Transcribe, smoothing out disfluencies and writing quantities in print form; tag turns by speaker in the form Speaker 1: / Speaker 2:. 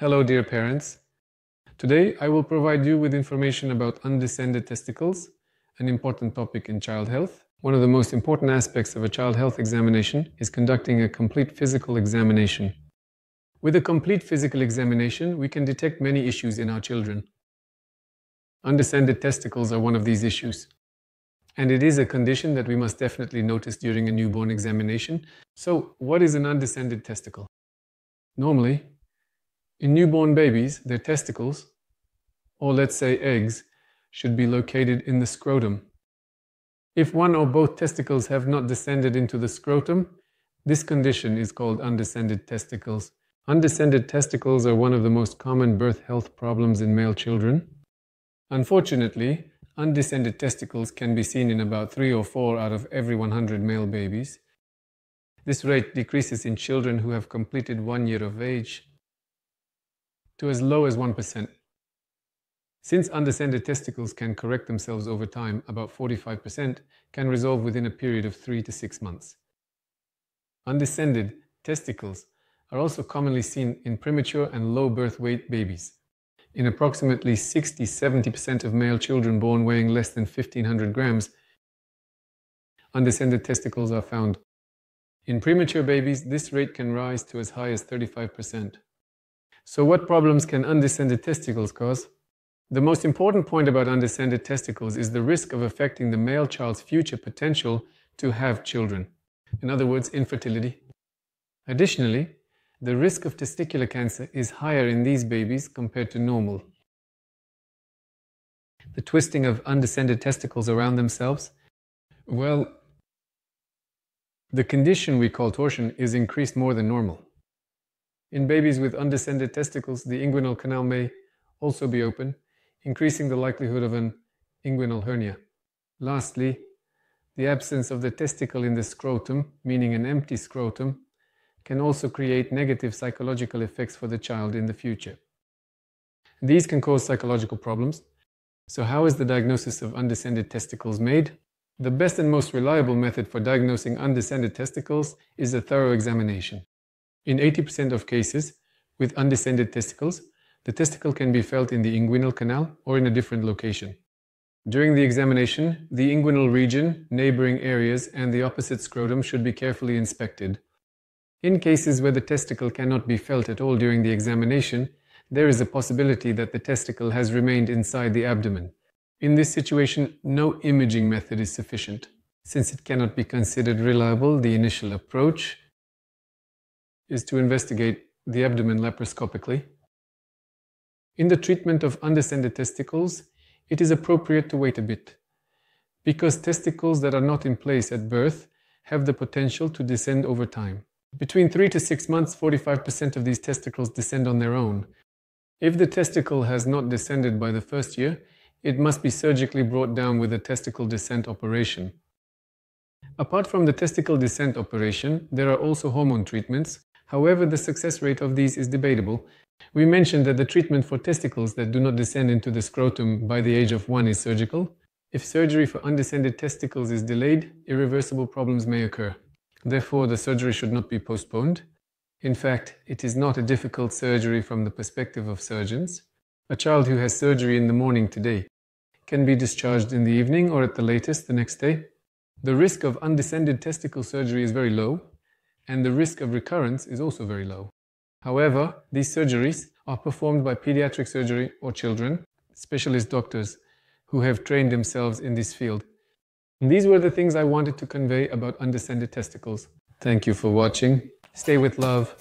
Speaker 1: Hello dear parents. Today I will provide you with information about undescended testicles, an important topic in child health. One of the most important aspects of a child health examination is conducting a complete physical examination. With a complete physical examination, we can detect many issues in our children. Undescended testicles are one of these issues. And it is a condition that we must definitely notice during a newborn examination. So, what is an undescended testicle? Normally, in newborn babies, their testicles, or let's say eggs, should be located in the scrotum. If one or both testicles have not descended into the scrotum, this condition is called undescended testicles. Undescended testicles are one of the most common birth health problems in male children. Unfortunately, undescended testicles can be seen in about 3 or 4 out of every 100 male babies. This rate decreases in children who have completed 1 year of age to as low as 1%. Since undescended testicles can correct themselves over time, about 45% can resolve within a period of 3 to 6 months. Undescended testicles are also commonly seen in premature and low birth weight babies. In approximately 60–70% of male children born weighing less than 1,500 grams, undescended testicles are found. In premature babies, this rate can rise to as high as 35%. So what problems can undescended testicles cause? The most important point about undescended testicles is the risk of affecting the male child's future potential to have children. In other words, infertility. Additionally, the risk of testicular cancer is higher in these babies compared to normal. The twisting of undescended testicles around themselves, well, the condition we call torsion is increased more than normal. In babies with undescended testicles, the inguinal canal may also be open, increasing the likelihood of an inguinal hernia. Lastly, the absence of the testicle in the scrotum, meaning an empty scrotum, can also create negative psychological effects for the child in the future. These can cause psychological problems. So how is the diagnosis of undescended testicles made? The best and most reliable method for diagnosing undescended testicles is a thorough examination. In 80% of cases with undescended testicles, the testicle can be felt in the inguinal canal or in a different location. During the examination, the inguinal region, neighboring areas, and the opposite scrotum should be carefully inspected. In cases where the testicle cannot be felt at all during the examination, there is a possibility that the testicle has remained inside the abdomen. In this situation, no imaging method is sufficient. Since it cannot be considered reliable, the initial approach is to investigate the abdomen laparoscopically. In the treatment of undescended testicles, it is appropriate to wait a bit, because testicles that are not in place at birth have the potential to descend over time. Between 3 to 6 months, 45% of these testicles descend on their own. If the testicle has not descended by the first year, it must be surgically brought down with a testicle descent operation. Apart from the testicle descent operation, there are also hormone treatments. However, the success rate of these is debatable. We mentioned that the treatment for testicles that do not descend into the scrotum by the age of 1 is surgical. If surgery for undescended testicles is delayed, irreversible problems may occur. Therefore, the surgery should not be postponed. In fact, it is not a difficult surgery from the perspective of surgeons. A child who has surgery in the morning today can be discharged in the evening or at the latest the next day. The risk of undescended testicle surgery is very low, and the risk of recurrence is also very low. However, these surgeries are performed by pediatric surgery or children, specialist doctors who have trained themselves in this field. And these were the things I wanted to convey about undescended testicles. Thank you for watching. Stay with love.